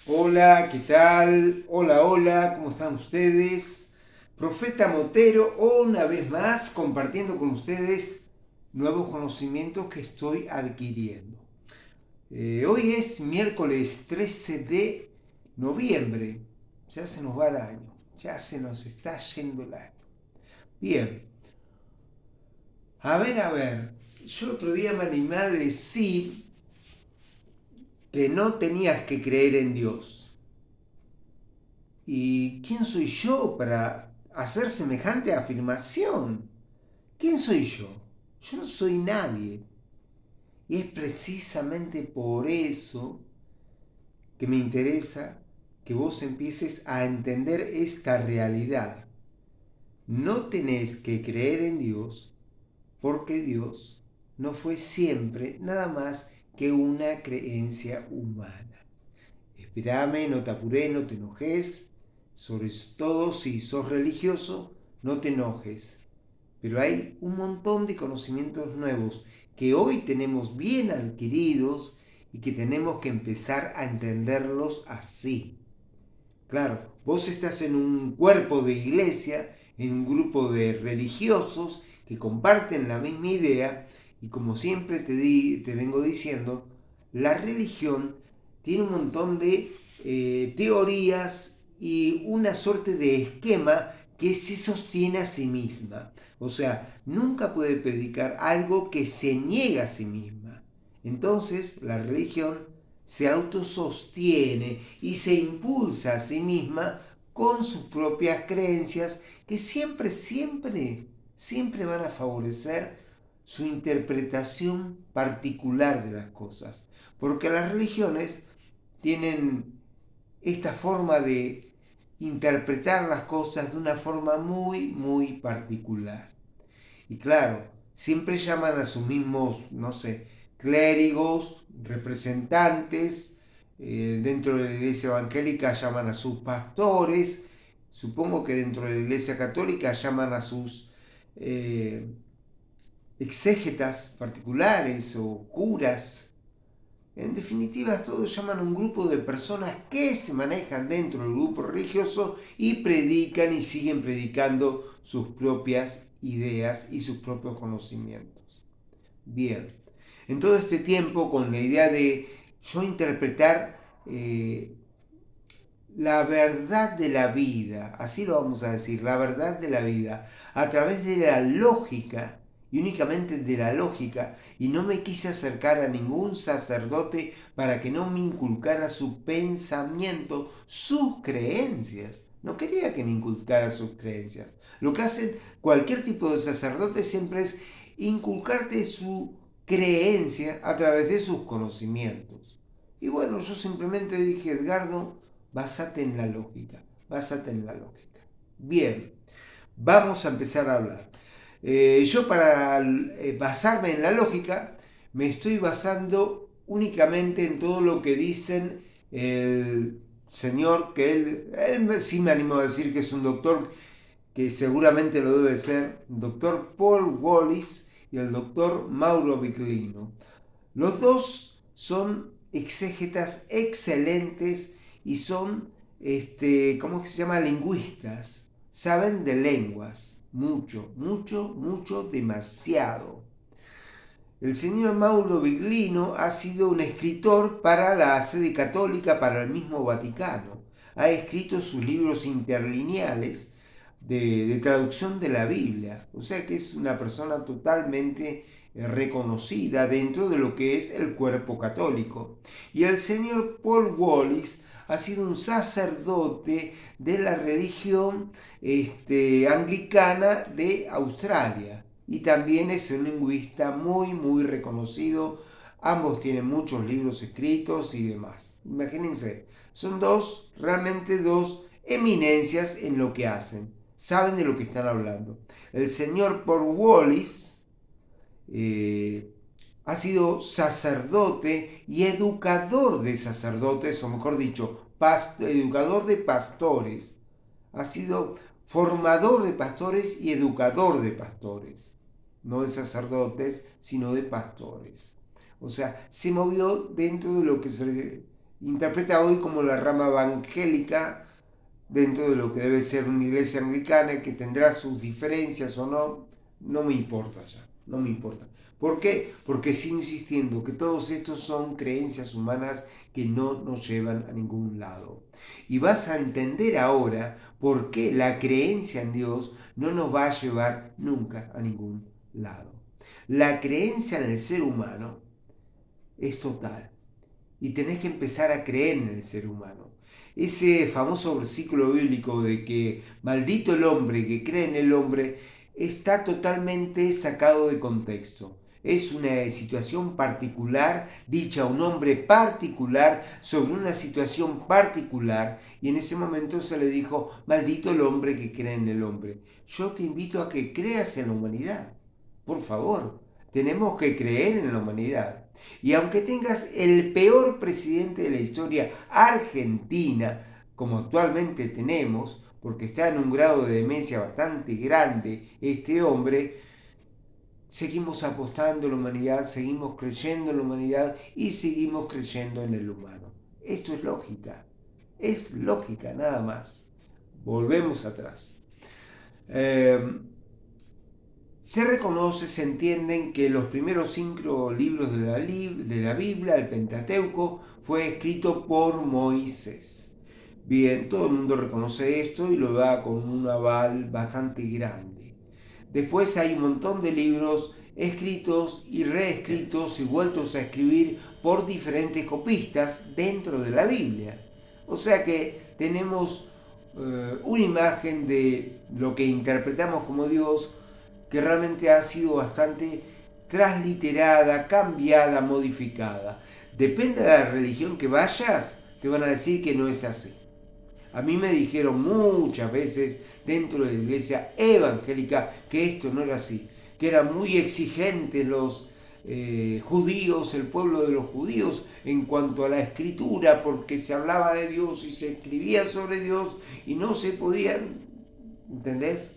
Hola, ¿qué tal? Hola, hola, ¿cómo están ustedes? Profeta Motero, una vez más compartiendo con ustedes nuevos conocimientos que estoy adquiriendo. Hoy es miércoles 13 de noviembre, ya se nos va el año, ya se nos está yendo el año. Bien, a ver, yo otro día me animé a decir que no tenías que creer en Dios. ¿Y quién soy yo para hacer semejante afirmación? ¿Quién soy yo? Yo no soy nadie. Y es precisamente por eso que me interesa que vos empieces a entender esta realidad. No tenés que creer en Dios porque Dios no fue siempre nada más que una creencia humana. Espérame, no te apures, no te enojes. Sobre todo si sos religioso, no te enojes. Pero hay un montón de conocimientos nuevos que hoy tenemos bien adquiridos y que tenemos que empezar a entenderlos así. Claro, vos estás en un cuerpo de iglesia, en un grupo de religiosos que comparten la misma idea y como siempre te vengo diciendo, la religión tiene un montón de teorías y una suerte de esquema que se sostiene a sí misma. O sea, nunca puede predicar algo que se niega a sí misma. Entonces, la religión se autosostiene y se impulsa a sí misma con sus propias creencias que siempre van a favorecer su interpretación particular de las cosas. Porque las religiones tienen esta forma de interpretar las cosas de una forma muy particular. Y claro, siempre llaman a sus mismos, no sé, clérigos, representantes, dentro de la iglesia evangélica llaman a sus pastores, supongo que dentro de la iglesia católica llaman a sus eh, exégetas particulares o curas. En definitiva, todos llaman a un grupo de personas que se manejan dentro del grupo religioso y predican y siguen predicando sus propias ideas y sus propios conocimientos. Bien, en todo este tiempo con la idea de yo interpretar la verdad de la vida, así lo vamos a decir, la verdad de la vida, a través de la lógica y únicamente de la lógica, y no me quise acercar a ningún sacerdote para que no me inculcara su pensamiento, sus creencias. No quería que me inculcara sus creencias. Lo que hacen cualquier tipo de sacerdote siempre es inculcarte su creencia a través de sus conocimientos. Y bueno, yo simplemente dije, Edgardo, básate en la lógica, básate en la lógica. Bien, vamos a empezar a hablar. Yo para basarme en la lógica me estoy basando únicamente en todo lo que dicen el señor, que él sí me animo a decir que es un doctor, que seguramente lo debe ser, doctor Paul Wallis y el doctor Mauro Viglino. Los dos son exégetas excelentes y son, ¿cómo es que se llama? Lingüistas. Saben de lenguas. Mucho, demasiado. El señor Mauro Viglino ha sido un escritor para la sede católica, para el mismo Vaticano. Ha escrito sus libros interlineales de traducción de la Biblia. O sea que es una persona totalmente reconocida dentro de lo que es el cuerpo católico. Y el señor Paul Wallis ha sido un sacerdote de la religión anglicana de Australia y también es un lingüista muy reconocido. Ambos tienen muchos libros escritos y demás. Imagínense, son realmente dos eminencias en lo que hacen. Saben de lo que están hablando. El señor Paul Wallis ha sido sacerdote y educador de sacerdotes, o mejor dicho, educador de pastores. Ha sido formador de pastores y educador de pastores. No de sacerdotes, sino de pastores. O sea, se movió dentro de lo que interpreta hoy como la rama evangélica dentro de lo que debe ser una iglesia anglicana, que tendrá sus diferencias o no, no me importa ya, no me importa. ¿Por qué? Porque sigo insistiendo que todos estos son creencias humanas que no nos llevan a ningún lado. Y vas a entender ahora por qué la creencia en Dios no nos va a llevar nunca a ningún lado. La creencia en el ser humano es total y tenés que empezar a creer en el ser humano. Ese famoso versículo bíblico de que maldito el hombre que cree en el hombre está totalmente sacado de contexto. Es una situación particular, dicha a un hombre particular, sobre una situación particular, y en ese momento se le dijo, maldito el hombre que cree en el hombre. Yo te invito a que creas en la humanidad. Por favor, tenemos que creer en la humanidad. Y aunque tengas el peor presidente de la historia argentina, como actualmente tenemos, porque está en un grado de demencia bastante grande este hombre, seguimos apostando en la humanidad, seguimos creyendo en la humanidad y seguimos creyendo en el humano. Esto es lógica nada más. Volvemos atrás. Se reconoce, se entienden que los primeros 5 libros de la Biblia, el Pentateuco, fue escrito por Moisés. Bien, todo el mundo reconoce esto y lo da con un aval bastante grande. Después hay un montón de libros escritos y reescritos y vueltos a escribir por diferentes copistas dentro de la Biblia. O sea que tenemos una imagen de lo que interpretamos como Dios, que realmente ha sido bastante transliterada, cambiada, modificada. Depende de la religión que vayas, te van a decir que no es así. A mí me dijeron muchas veces dentro de la iglesia evangélica que esto no era así, que eran muy exigentes los judíos, el pueblo de los judíos, en cuanto a la escritura, porque se hablaba de Dios y se escribía sobre Dios y no se podían, ¿entendés?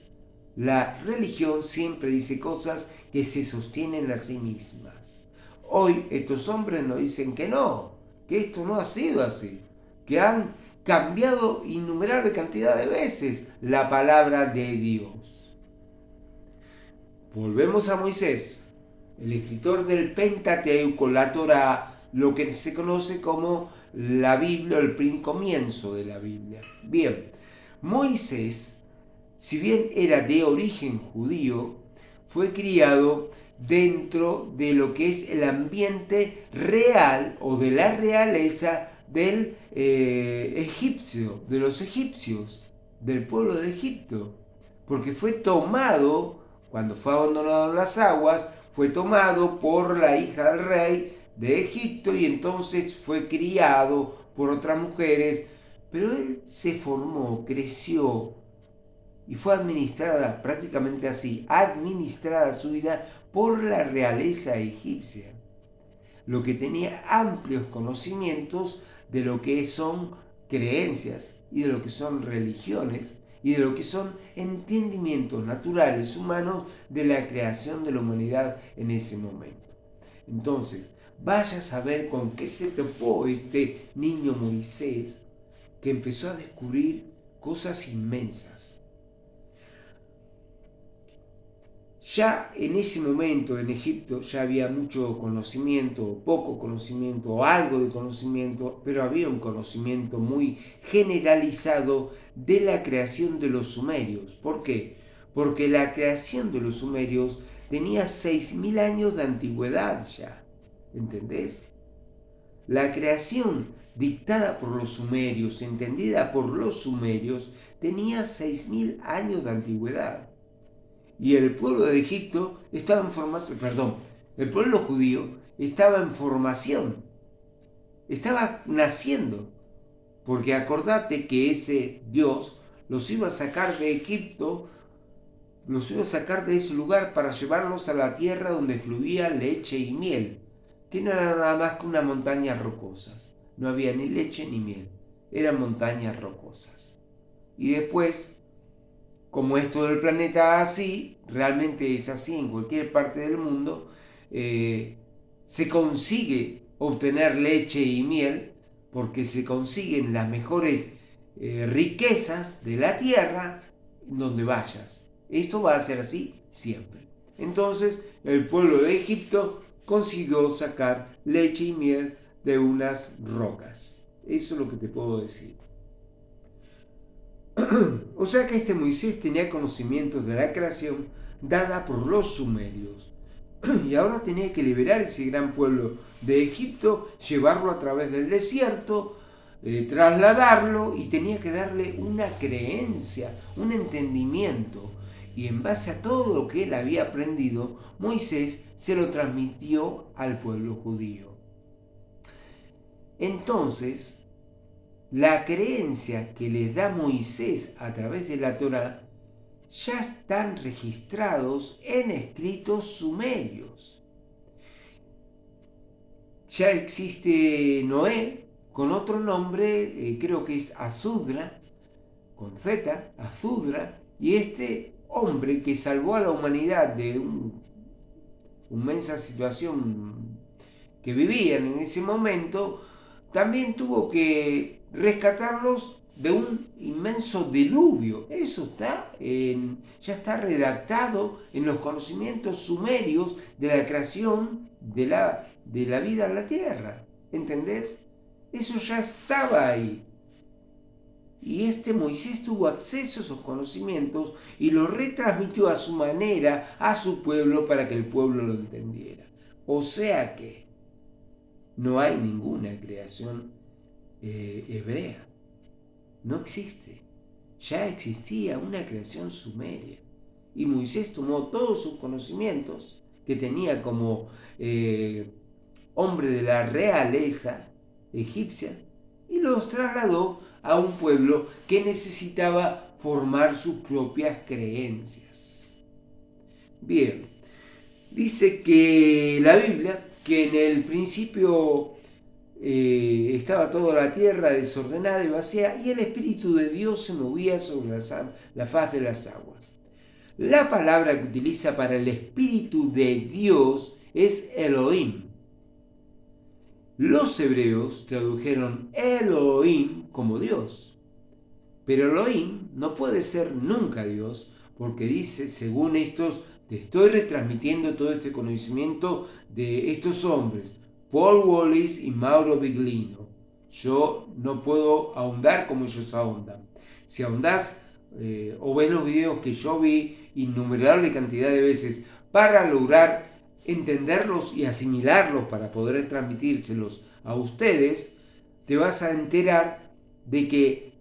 La religión siempre dice cosas que se sostienen a sí mismas. Hoy estos hombres nos dicen que no, que esto no ha sido así, que han cambiado innumerable cantidad de veces la palabra de Dios. Volvemos a Moisés, el escritor del Pentateuco, la Torá, lo que se conoce como la Biblia, el comienzo de la Biblia. Bien, Moisés, si bien era de origen judío, fue criado dentro de lo que es el ambiente real o de la realeza del egipcio, de los egipcios, del pueblo de Egipto, porque fue tomado, cuando fue abandonado en las aguas, fue tomado por la hija del rey de Egipto y entonces fue criado por otras mujeres, pero él se formó, creció y fue administrada prácticamente así, administrada su vida por la realeza egipcia, lo que tenía amplios conocimientos de lo que son creencias y de lo que son religiones y de lo que son entendimientos naturales humanos de la creación de la humanidad en ese momento. Entonces, vaya a saber con qué se topó este niño Moisés, que empezó a descubrir cosas inmensas. Ya en ese momento en Egipto ya había mucho conocimiento, poco conocimiento, algo de conocimiento, pero había un conocimiento muy generalizado de la creación de los sumerios. ¿Por qué? Porque la creación de los sumerios tenía 6.000 años de antigüedad ya, ¿entendés? La creación dictada por los sumerios, entendida por los sumerios, tenía 6.000 años de antigüedad. Y el pueblo de Egipto estaba en formación, el pueblo judío estaba en formación, estaba naciendo, porque acordate que ese Dios los iba a sacar de Egipto, los iba a sacar de ese lugar para llevarlos a la tierra donde fluía leche y miel, que no era nada más que unas montañas rocosas, no había ni leche ni miel, eran montañas rocosas. Y después, como es todo el planeta así, realmente es así en cualquier parte del mundo, se consigue obtener leche y miel porque se consiguen las mejores riquezas de la tierra donde vayas. Esto va a ser así siempre. Entonces el pueblo de Egipto consiguió sacar leche y miel de unas rocas. Eso es lo que te puedo decir. O sea que este Moisés tenía conocimientos de la creación dada por los sumerios. Y ahora tenía que liberar ese gran pueblo de Egipto, llevarlo a través del desierto, trasladarlo, y tenía que darle una creencia, un entendimiento. Y en base a todo lo que él había aprendido, Moisés se lo transmitió al pueblo judío. Entonces, la creencia que les da Moisés a través de la Torá ya están registrados en escritos sumerios. Ya existe Noé con otro nombre, creo que es Azudra, con Z, Azudra, y este hombre que salvó a la humanidad de una inmensa situación que vivían en ese momento, también tuvo que rescatarlos de un inmenso diluvio. Eso ya está redactado en los conocimientos sumerios de la creación de la vida en la tierra. ¿Entendés? Eso ya estaba ahí. Y este Moisés tuvo acceso a esos conocimientos y los retransmitió a su manera a su pueblo para que el pueblo lo entendiera. O sea que no hay ninguna creación hebrea. No existe. Ya existía una creación sumeria. Y Moisés tomó todos sus conocimientos que tenía como hombre de la realeza egipcia y los trasladó a un pueblo que necesitaba formar sus propias creencias. Bien, dice que la Biblia, que en el principio estaba toda la tierra desordenada y vacía, y el Espíritu de Dios se movía sobre la faz de las aguas. La palabra que utiliza para el Espíritu de Dios es Elohim. Los hebreos tradujeron Elohim como Dios, pero Elohim no puede ser nunca Dios, porque dice, según estos, te estoy retransmitiendo todo este conocimiento de estos hombres, Paul Wallis y Mauro Biglino. Yo no puedo ahondar como ellos ahondan. Si ahondás o ves los videos que yo vi innumerable cantidad de veces para lograr entenderlos y asimilarlos para poder transmitírselos a ustedes, te vas a enterar de que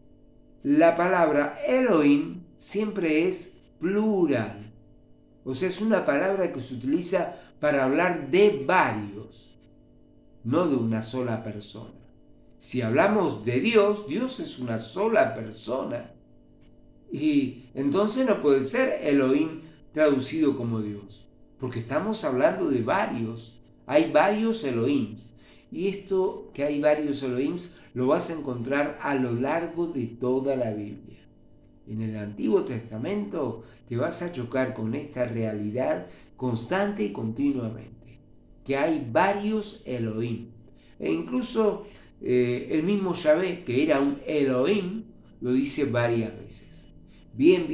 la palabra Elohim siempre es plural. O sea, es una palabra que se utiliza para hablar de varios, no de una sola persona. Si hablamos de Dios, Dios es una sola persona. Y entonces no puede ser Elohim traducido como Dios, porque estamos hablando de varios. Hay varios Elohims. Y esto que hay varios Elohims lo vas a encontrar a lo largo de toda la Biblia. En el Antiguo Testamento te vas a chocar con esta realidad constante y continuamente, que hay varios Elohim. E incluso el mismo Yahvé, que era un Elohim, lo dice varias veces. Bien.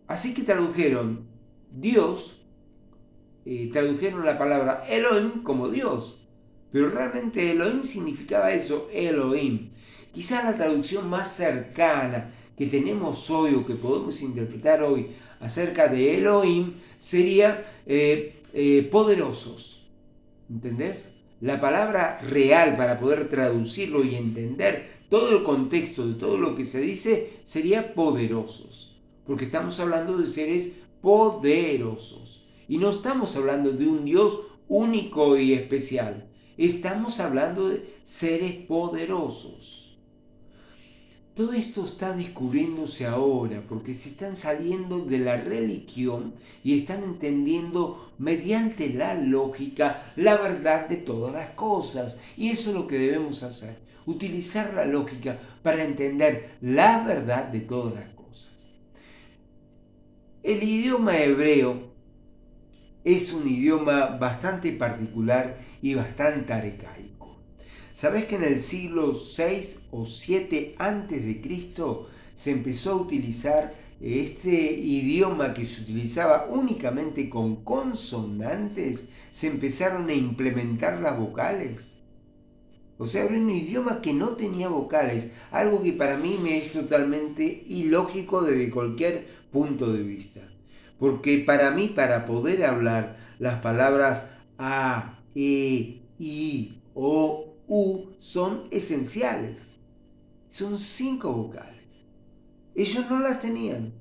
Así que tradujeron Dios, tradujeron la palabra Elohim como Dios, pero realmente Elohim significaba eso, Elohim. Quizás la traducción más cercana que tenemos hoy o que podemos interpretar hoy acerca de Elohim sería poderosos. ¿Entendés? La palabra real para poder traducirlo y entender todo el contexto de todo lo que se dice sería poderosos, porque estamos hablando de seres poderosos y no estamos hablando de un Dios único y especial, estamos hablando de seres poderosos. Todo esto está descubriéndose ahora porque se están saliendo de la religión y están entendiendo mediante la lógica la verdad de todas las cosas. Y eso es lo que debemos hacer, utilizar la lógica para entender la verdad de todas las cosas. El idioma hebreo es un idioma bastante particular y bastante arcaico. ¿Sabés que en el siglo VI o VII antes de Cristo se empezó a utilizar este idioma que se utilizaba únicamente con consonantes? Se empezaron a implementar las vocales. O sea, era un idioma que no tenía vocales, algo que para mí me es totalmente ilógico desde cualquier punto de vista. Porque para mí, para poder hablar las palabras a, e, i, o, u son esenciales. Son 5 vocales. Ellos no las tenían.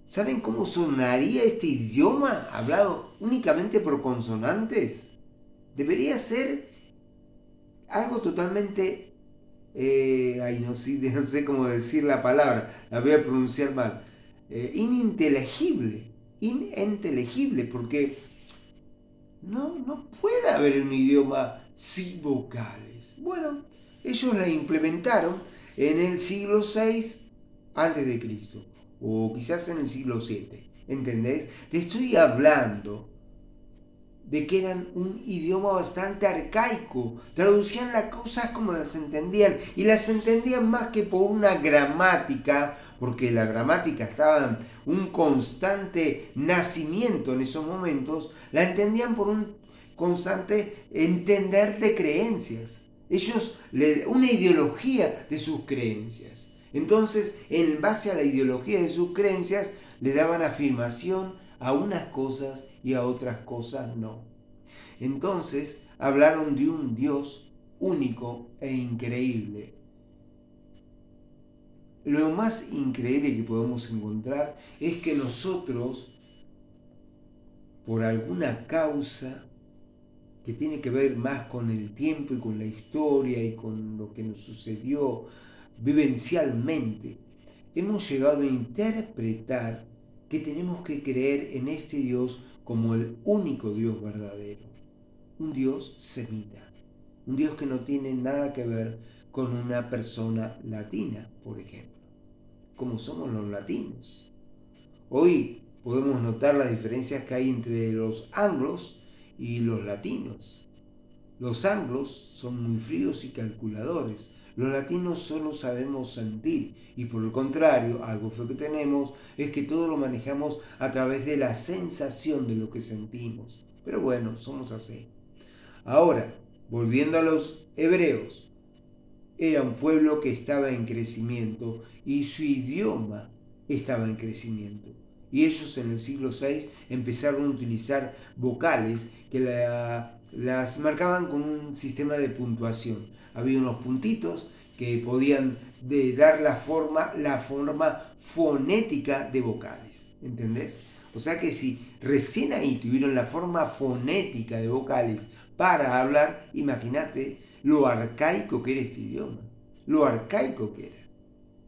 ¿Saben cómo sonaría este idioma hablado únicamente por consonantes? Debería ser algo totalmente no sé cómo decir la palabra, la voy a pronunciar mal, ininteligible, porque no puede haber un idioma sin vocales. Bueno, ellos la implementaron en el siglo VI antes de Cristo, o quizás en el siglo VII, ¿entendés? Te estoy hablando de que eran un idioma bastante arcaico, traducían las cosas como las entendían y las entendían más que por una gramática, porque la gramática estaba en un constante nacimiento en esos momentos, la entendían por un constante entender de creencias. Ellos, una ideología de sus creencias. Entonces, en base a la ideología de sus creencias, le daban afirmación a unas cosas y a otras cosas no. Entonces hablaron de un Dios único e increíble. Lo más increíble que podemos encontrar es que nosotros, por alguna causa que tiene que ver más con el tiempo y con la historia y con lo que nos sucedió vivencialmente, hemos llegado a interpretar que tenemos que creer en este Dios como el único Dios verdadero, un Dios semita, un Dios que no tiene nada que ver con una persona latina, por ejemplo, como somos los latinos. Hoy podemos notar las diferencias que hay entre los anglos y los latinos. Los anglos son muy fríos y calculadores. Los latinos solo sabemos sentir y por el contrario, algo feo que tenemos es que todo lo manejamos a través de la sensación de lo que sentimos. Pero bueno, somos así. Ahora, volviendo a los hebreos, era un pueblo que estaba en crecimiento y su idioma estaba en crecimiento. Y ellos en el siglo VI empezaron a utilizar vocales que las marcaban con un sistema de puntuación. Había unos puntitos que podían dar la forma fonética de vocales. ¿Entendés? O sea que si recién ahí tuvieron la forma fonética de vocales para hablar, imagínate lo arcaico que era este idioma, lo arcaico que era.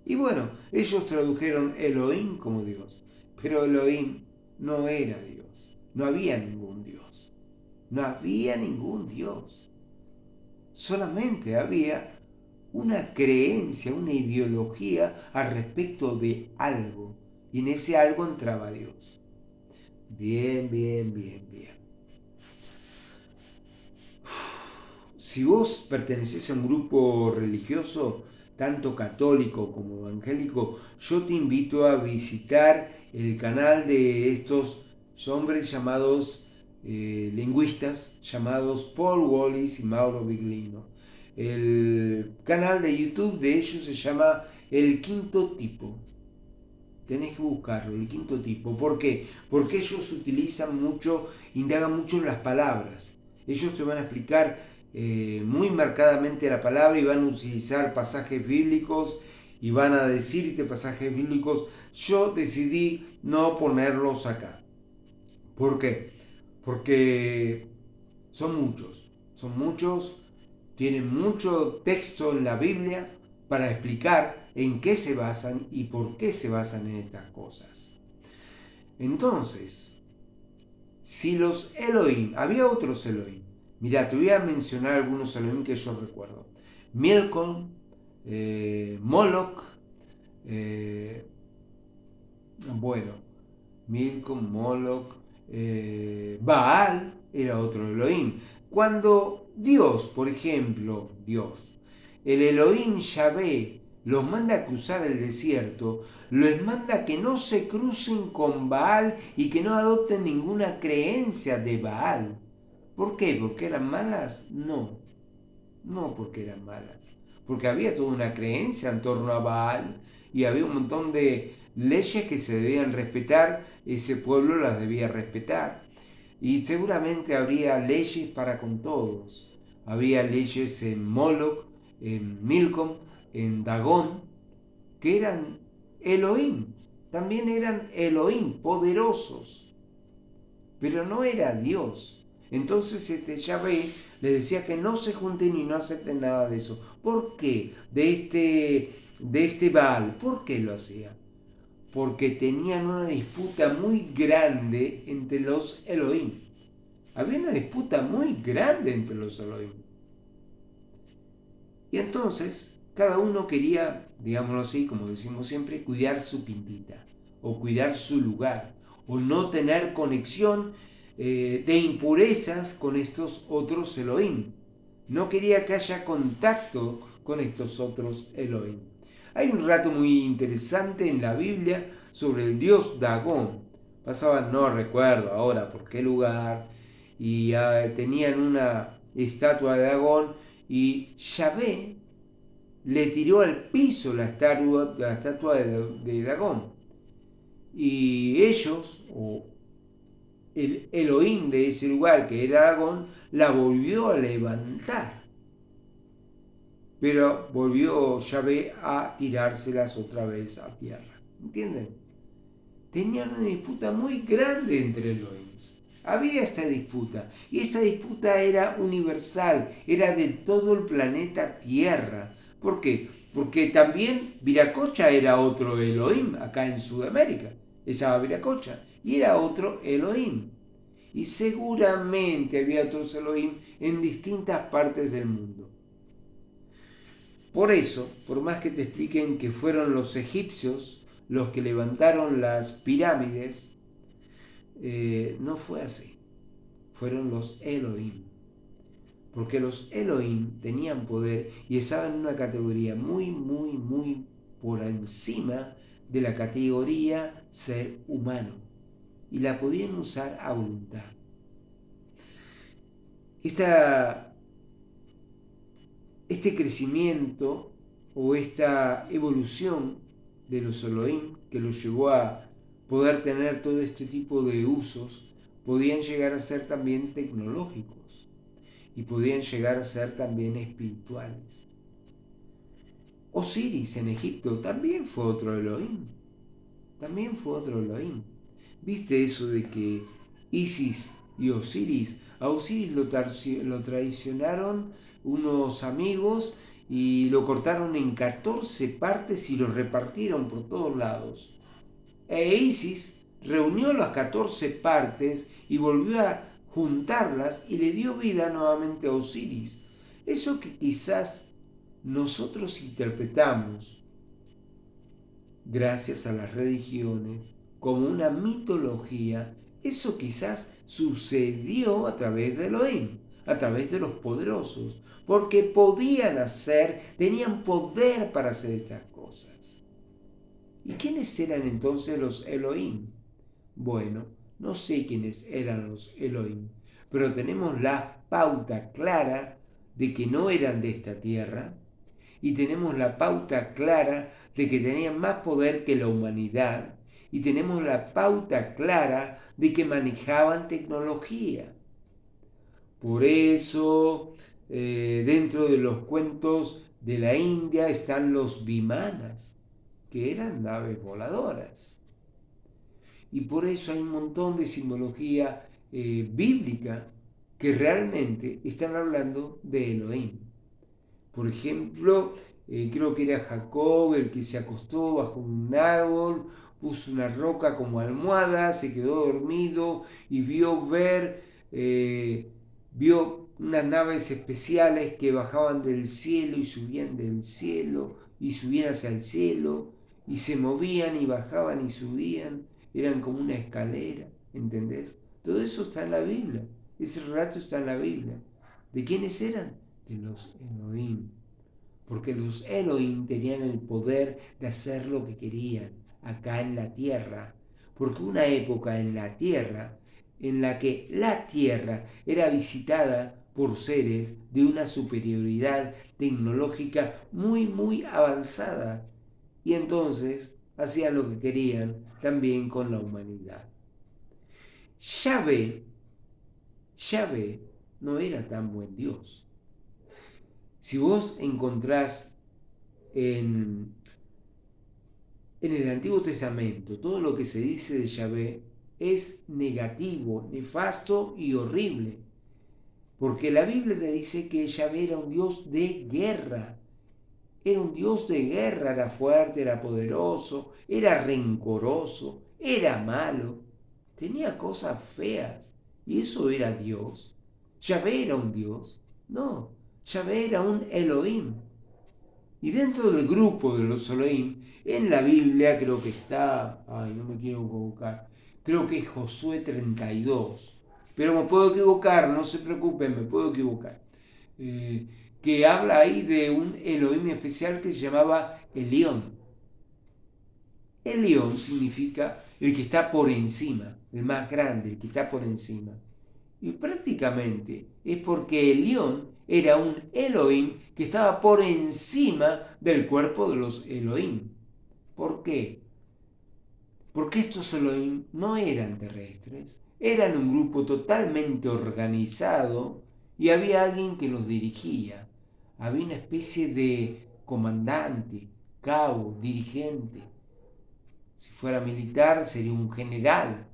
Y bueno, ellos tradujeron Elohim como Dios, pero Elohim no era Dios, no había ningún Dios, no había ningún Dios, solamente había una creencia, una ideología al respecto de algo, y en ese algo entraba Dios. Bien. Si vos pertenecés a un grupo religioso, tanto católico como evangélico, yo te invito a visitar el canal de estos hombres llamados lingüistas, llamados Paul Wallis y Mauro Biglino. El canal de YouTube de ellos se llama El Quinto Tipo. Tenés que buscarlo, el quinto tipo. ¿Por qué? Porque ellos utilizan mucho, indagan mucho en las palabras. Ellos te van a explicar muy marcadamente la palabra y van a utilizar pasajes bíblicos y van a decirte pasajes bíblicos. Yo decidí no ponerlos acá. ¿Por qué? Porque son muchos, tienen mucho texto en la Biblia para explicar en qué se basan y por qué se basan en estas cosas. Entonces, si los Elohim, había otros Elohim. Mira, te voy a mencionar algunos Elohim que yo recuerdo. Milcom, Moloch, bueno, Milcom, Moloch, Baal era otro Elohim. Cuando Dios, por ejemplo, Dios, el Elohim Yahvé, los manda a cruzar el desierto, les manda que no se crucen con Baal y que no adopten ninguna creencia de Baal. ¿Por qué? ¿Porque eran malas? No, no porque eran malas. Porque había toda una creencia en torno a Baal y había un montón de leyes que se debían respetar, ese pueblo las debía respetar. Y seguramente habría leyes para con todos. Había leyes en Moloch, en Milcom, en Dagón, que eran Elohim. También eran Elohim, poderosos. Pero no era Dios. Entonces Yahvé le decía que no se junten y no acepten nada de eso. ¿Por qué? De este Baal. ¿Por qué lo hacía? Porque tenían una disputa muy grande entre los Elohim. Había una disputa muy grande entre los Elohim. Y entonces, cada uno quería, digámoslo así, como decimos siempre, cuidar su pintita, o cuidar su lugar, o no tener conexión de impurezas con estos otros Elohim. No quería que haya contacto con estos otros Elohim. Hay un relato muy interesante en la Biblia sobre el dios Dagón. Pasaba, no recuerdo ahora por qué lugar, y tenían una estatua de Dagón y Yahvé le tiró al piso la estatua de Dagón. Y ellos, o el Elohim de ese lugar, que era Dagón, la volvió a levantar. Pero volvió Yahvé a tirárselas otra vez a tierra. ¿Entienden? Tenían una disputa muy grande entre Elohims. Había esta disputa, y esta disputa era universal, era de todo el planeta Tierra. ¿Por qué? Porque también Viracocha era otro Elohim acá en Sudamérica. Estaba Viracocha y era otro Elohim. Y seguramente había otros Elohim en distintas partes del mundo. Por eso, por más que te expliquen que fueron los egipcios los que levantaron las pirámides, no fue así. Fueron los Elohim. Porque los Elohim tenían poder y estaban en una categoría muy, muy, muy por encima de la categoría ser humano. Y la podían usar a voluntad. Este crecimiento o esta evolución de los Elohim que los llevó a poder tener todo este tipo de usos, podían llegar a ser también tecnológicos y podían llegar a ser también espirituales. Osiris en Egipto también fue otro Elohim. También fue otro Elohim. ¿Viste eso de que Isis y Osiris, a Osiris lo traicionaron unos amigos y lo cortaron en 14 partes y lo repartieron por todos lados? E Isis reunió las 14 partes y volvió a juntarlas y le dio vida nuevamente a Osiris. Eso que quizás nosotros interpretamos, gracias a las religiones, como una mitología, eso quizás sucedió a través de Elohim, a través de los poderosos, porque podían tenían poder para hacer estas cosas. ¿Y quiénes eran entonces los Elohim? Bueno, no sé quiénes eran los Elohim, pero tenemos la pauta clara de que no eran de esta tierra, y tenemos la pauta clara de que tenían más poder que la humanidad, y tenemos la pauta clara de que manejaban tecnología. Por eso, dentro de los cuentos de la India están los vimanas, que eran naves voladoras. Y por eso hay un montón de simbología bíblica que realmente están hablando de Elohim. Por ejemplo, creo que era Jacob el que se acostó bajo un árbol, puso una roca como almohada, se quedó dormido y vio unas naves especiales que bajaban del cielo y subían del cielo y subían hacia el cielo y se movían y bajaban y subían, eran como una escalera, ¿entendés? Todo eso está en la Biblia. Ese relato está en la Biblia. ¿De quiénes eran? De los Elohim. Porque los Elohim tenían el poder de hacer lo que querían acá en la tierra. Porque una época en la tierra en la que la tierra era visitada por seres de una superioridad tecnológica muy, muy avanzada. Y entonces hacían lo que querían también con la humanidad. Yahvé no era tan buen Dios. Si vos encontrás en el Antiguo Testamento todo lo que se dice de Yahvé es negativo, nefasto y horrible. Porque la Biblia te dice que Yahvé era un Dios de guerra. Era un Dios de guerra, era fuerte, era poderoso, era rencoroso, era malo. Tenía cosas feas. ¿Y eso era Dios? ¿Yahvé era un Dios? No, Yahvé era un Elohim. Y dentro del grupo de los Elohim, en la Biblia creo que está, no me quiero equivocar, creo que es Josué 32, pero me puedo equivocar, no se preocupen, me puedo equivocar, que habla ahí de un Elohim especial que se llamaba Elión. Elión significa el que está por encima, el más grande, el que está por encima. Y prácticamente es porque Elión era un Elohim que estaba por encima del cuerpo de los Elohim. ¿Por qué? Porque estos Elohim no eran terrestres, eran un grupo totalmente organizado y había alguien que los dirigía. Había una especie de comandante, cabo, dirigente. Si fuera militar sería un general,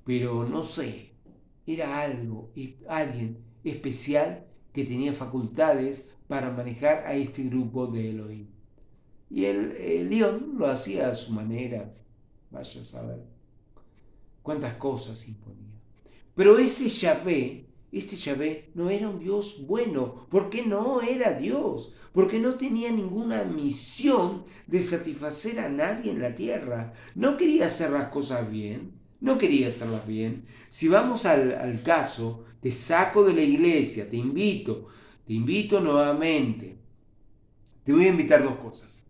pero no sé. Era alguien especial que tenía facultades para manejar a este grupo de Elohim. Y el León lo hacía a su manera, vaya a saber cuántas cosas imponía. Pero este Yahvé no era un Dios bueno, porque no era Dios, porque no tenía ninguna misión de satisfacer a nadie en la tierra. No quería hacer las cosas bien. No quería hacerlas bien. Si vamos al caso, te saco de la iglesia, te invito nuevamente. Te voy a invitar dos cosas.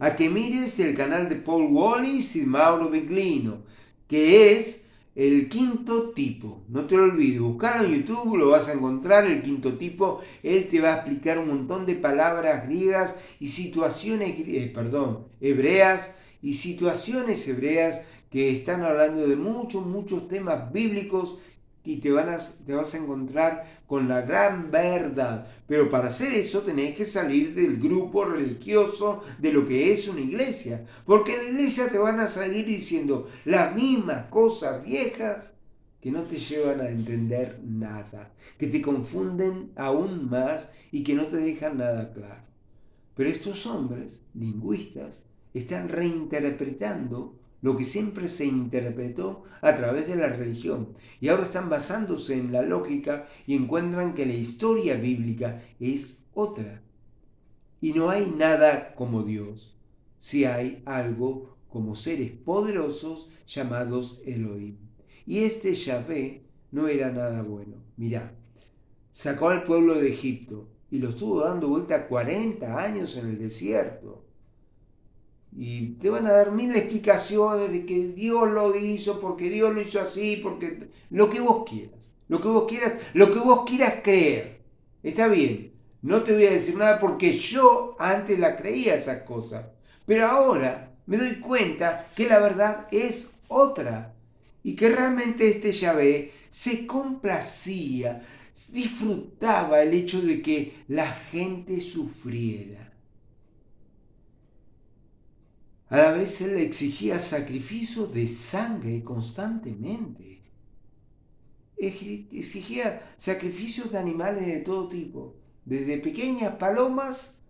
A que mires el canal de Paul Wallis y Mauro Beclino, que es el quinto tipo. No te lo olvides, buscalo en YouTube, lo vas a encontrar, el quinto tipo. Él te va a explicar un montón de palabras griegas y situaciones, hebreas y situaciones hebreas que están hablando de muchos temas bíblicos y te vas a encontrar con la gran verdad. Pero para hacer eso tenés que salir del grupo religioso de lo que es una iglesia. Porque en la iglesia te van a seguir diciendo las mismas cosas viejas que no te llevan a entender nada, que te confunden aún más y que no te dejan nada claro. Pero estos hombres, lingüistas, están reinterpretando lo que siempre se interpretó a través de la religión. Y ahora están basándose en la lógica y encuentran que la historia bíblica es otra. Y no hay nada como Dios, si hay algo como seres poderosos llamados Elohim. Y este Yahvé no era nada bueno. Mirá, sacó al pueblo de Egipto y lo estuvo dando vuelta 40 años en el desierto. Y te van a dar mil explicaciones de que Dios lo hizo, porque Dios lo hizo así, porque lo que vos quieras, lo que vos quieras creer. Está bien, no te voy a decir nada porque yo antes la creía esas cosas, pero ahora me doy cuenta que la verdad es otra y que realmente este Yahvé se complacía, disfrutaba el hecho de que la gente sufriera. A la vez él exigía sacrificios de sangre constantemente. Exigía sacrificios de animales de todo tipo, desde pequeñas palomas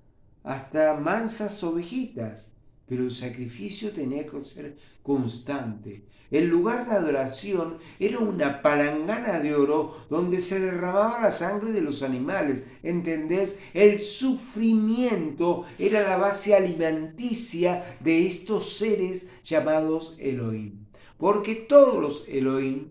hasta mansas ovejitas, pero el sacrificio tenía que ser constante. El lugar de adoración era una palangana de oro donde se derramaba la sangre de los animales. ¿Entendés? El sufrimiento era la base alimenticia de estos seres llamados Elohim. Porque todos los Elohim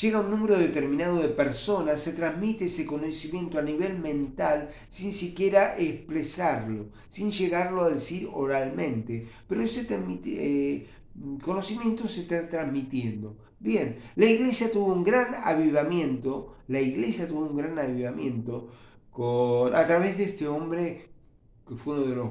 llega a un número determinado de personas, se transmite ese conocimiento a nivel mental sin siquiera expresarlo, sin llegarlo a decir oralmente, pero ese conocimiento se está transmitiendo. Bien, la iglesia tuvo un gran avivamiento, a través de este hombre que fue uno de los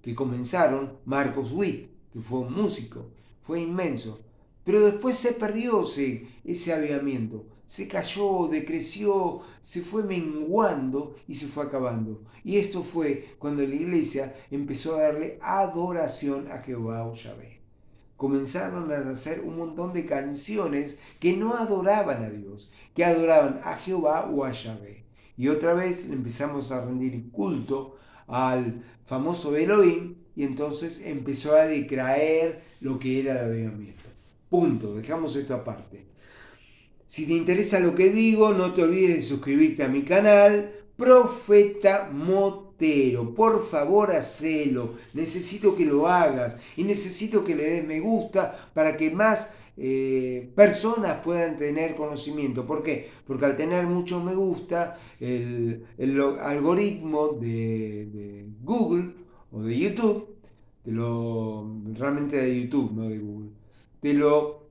que comenzaron, Marcos Witt, que fue un músico, fue inmenso. Pero después se perdió ese avivamiento, se cayó, decreció, se fue menguando y se fue acabando. Y esto fue cuando la iglesia empezó a darle adoración a Jehová o Yahvé. Comenzaron a hacer un montón de canciones que no adoraban a Dios, que adoraban a Jehová o a Yahvé. Y otra vez empezamos a rendir culto al famoso Elohim y entonces empezó a decaer lo que era el avivamiento. Punto, dejamos esto aparte. Si te interesa lo que digo, no te olvides de suscribirte a mi canal, Profeta Motero. Por favor, hacelo. Necesito que lo hagas y necesito que le des me gusta para que más personas puedan tener conocimiento. ¿Por qué? Porque al tener mucho me gusta, el algoritmo de Google o de YouTube, realmente de YouTube, no de Google, te lo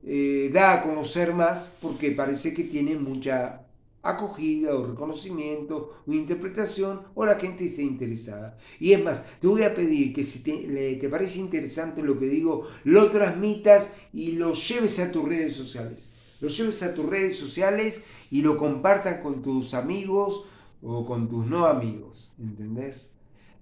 da a conocer más porque parece que tiene mucha acogida o reconocimiento o interpretación o la gente está interesada. Y es más, te voy a pedir que si te parece interesante lo que digo, lo transmitas y lo lleves a tus redes sociales. Lo lleves a tus redes sociales y lo compartas con tus amigos o con tus no amigos, ¿entendés?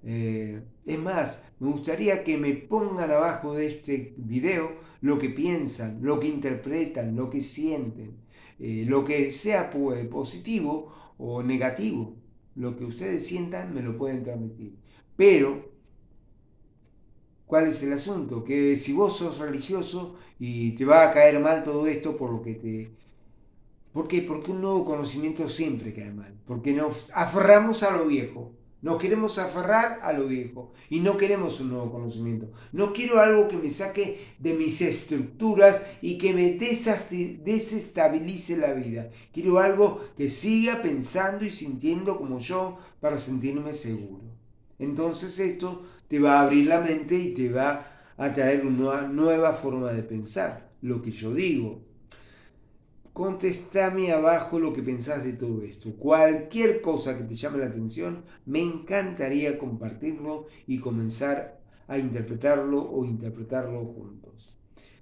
Es más, me gustaría que me pongan abajo de este video lo que piensan, lo que interpretan, lo que sienten, lo que sea positivo o negativo. Lo que ustedes sientan me lo pueden transmitir. Pero, ¿cuál es el asunto? Que si vos sos religioso y te va a caer mal todo esto por lo que te... ¿Por qué? Porque un nuevo conocimiento siempre cae mal. Porque nos aferramos a lo viejo. Nos queremos aferrar a lo viejo y no queremos un nuevo conocimiento. No quiero algo que me saque de mis estructuras y que me desestabilice la vida. Quiero algo que siga pensando y sintiendo como yo para sentirme seguro. Entonces esto te va a abrir la mente y te va a traer una nueva forma de pensar. Lo que yo digo. Contestame abajo lo que pensás de todo esto. Cualquier cosa que te llame la atención, me encantaría compartirlo y comenzar a interpretarlo o interpretarlo juntos.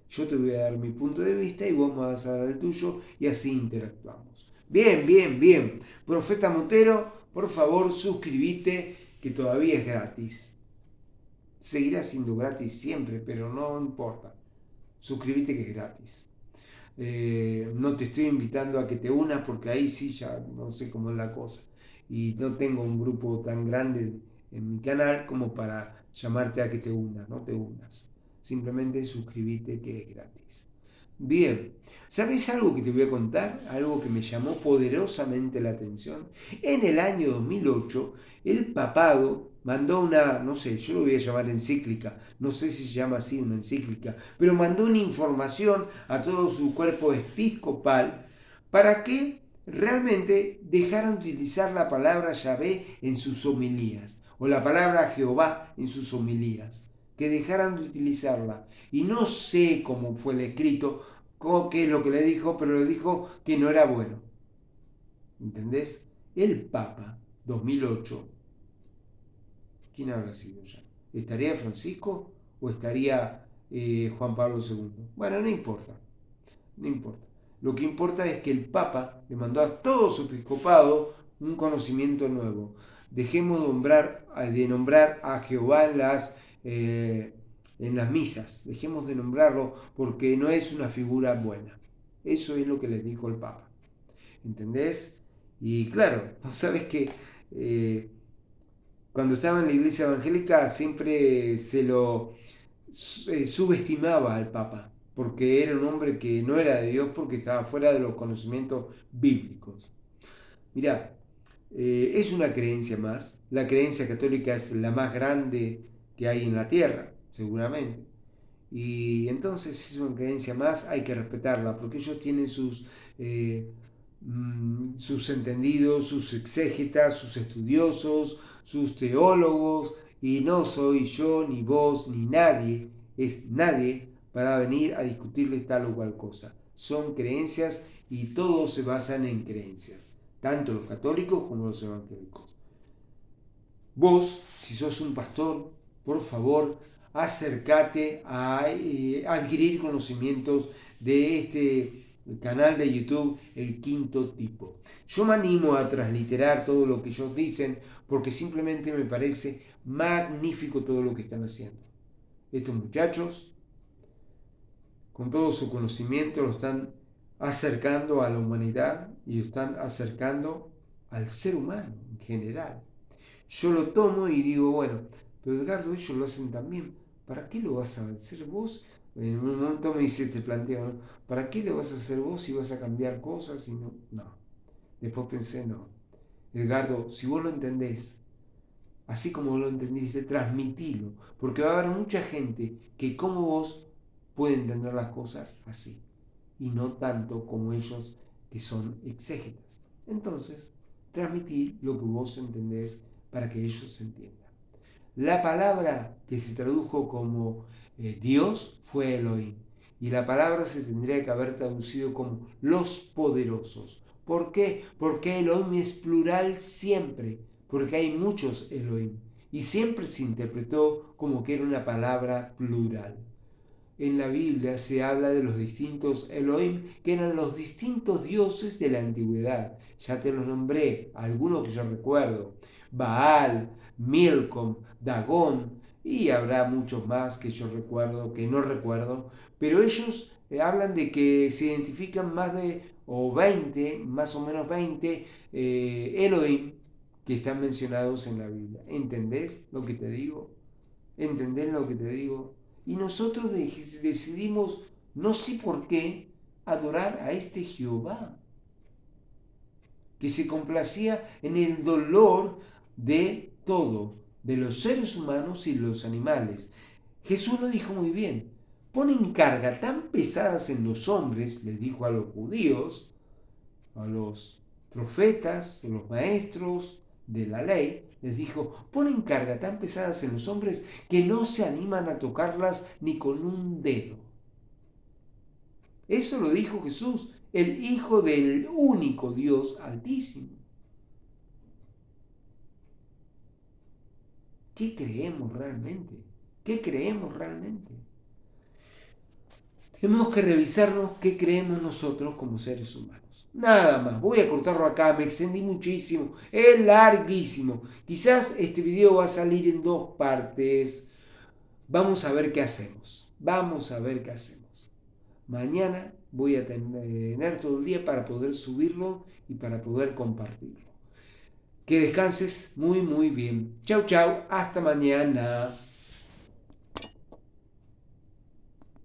Yo te voy a dar mi punto de vista y vos me vas a dar el tuyo y así interactuamos. Bien, bien, bien. Profeta Motero, por favor suscríbete que todavía es gratis. Seguirá siendo gratis siempre, pero no importa. Suscríbete que es gratis. No te estoy invitando a que te unas porque ahí sí ya no sé cómo es la cosa y no tengo un grupo tan grande en mi canal como para llamarte a que te unas, no te unas, simplemente suscríbete que es gratis. Bien, ¿sabes algo que te voy a contar? Algo que me llamó poderosamente la atención. En el año 2008, el papado mandó una, no sé, yo lo voy a llamar encíclica, no sé si se llama así una encíclica, pero mandó una información a todo su cuerpo episcopal para que realmente dejaran de utilizar la palabra Yahvé en sus homilías, o la palabra Jehová en sus homilías, que dejaran de utilizarla. Y no sé cómo fue el escrito, qué es lo que le dijo, pero le dijo que no era bueno. ¿Entendés? El Papa 2008, ¿quién habrá sido ya? ¿Estaría Francisco o estaría Juan Pablo II? Bueno, no importa, no importa. Lo que importa es que el Papa le mandó a todo su episcopado un conocimiento nuevo. Dejemos de nombrar a Jehová en las misas. Dejemos de nombrarlo porque no es una figura buena. Eso es lo que les dijo el Papa. ¿Entendés? Y claro, vos sabés que cuando estaba en la iglesia evangélica siempre se lo subestimaba al Papa, porque era un hombre que no era de Dios porque estaba fuera de los conocimientos bíblicos. Mirá, es una creencia más. La creencia católica es la más grande que hay en la tierra, seguramente. Y entonces es una creencia más, hay que respetarla, porque ellos tienen sus sus entendidos, sus exégetas, sus estudiosos, sus teólogos, y no soy yo, ni vos, ni nadie, es nadie para venir a discutirles tal o cual cosa. Son creencias y todos se basan en creencias, tanto los católicos como los evangélicos. Vos, si sos un pastor, por favor, acércate a adquirir conocimientos de este canal de YouTube, El Quinto Tipo. Yo me animo a transliterar todo lo que ellos dicen porque simplemente me parece magnífico todo lo que están haciendo. Estos muchachos, con todo su conocimiento, lo están acercando a la humanidad y lo están acercando al ser humano en general. Yo lo tomo y digo, bueno, pero Edgardo, ellos lo hacen también. ¿Para qué lo vas a hacer vos? En un momento me dice este planteo, ¿no? ¿Para qué lo vas a hacer vos si vas a cambiar cosas? Y no, no. Después pensé, no. Edgardo, si vos lo entendés, así como vos lo entendiste, transmitilo. Porque va a haber mucha gente que como vos puede entender las cosas así. Y no tanto como ellos que son exégetas. Entonces, transmití lo que vos entendés para que ellos entiendan. La palabra que se tradujo como Dios fue Elohim. Y la palabra se tendría que haber traducido como los poderosos. ¿Por qué? Porque Elohim es plural siempre. Porque hay muchos Elohim. Y siempre se interpretó como que era una palabra plural. En la Biblia se habla de los distintos Elohim, que eran los distintos dioses de la antigüedad. Ya te los nombré, algunos que yo recuerdo. Baal, Milcom, Dagón, y habrá muchos más que yo recuerdo, que no recuerdo, pero ellos hablan de que se identifican más de, o 20, más o menos 20 Elohim que están mencionados en la Biblia. ¿Entendés lo que te digo? ¿Entendés lo que te digo? Y nosotros decidimos, no sé por qué, adorar a este Jehová, que se complacía en el dolor de todo, de los seres humanos y los animales. Jesús lo dijo muy bien, ponen carga tan pesadas en los hombres, les dijo a los judíos, a los profetas, a los maestros de la ley, les dijo, ponen carga tan pesadas en los hombres que no se animan a tocarlas ni con un dedo. Eso lo dijo Jesús, el Hijo del único Dios Altísimo. ¿Qué creemos realmente? ¿Qué creemos realmente? Tenemos que revisarnos qué creemos nosotros como seres humanos. Nada más, voy a cortarlo acá, me extendí muchísimo, es larguísimo. Quizás este video va a salir en 2 partes. Vamos a ver qué hacemos. Vamos a ver qué hacemos. Mañana voy a tener todo el día para poder subirlo y para poder compartirlo. Que descanses muy bien. Chau, chau. Hasta mañana.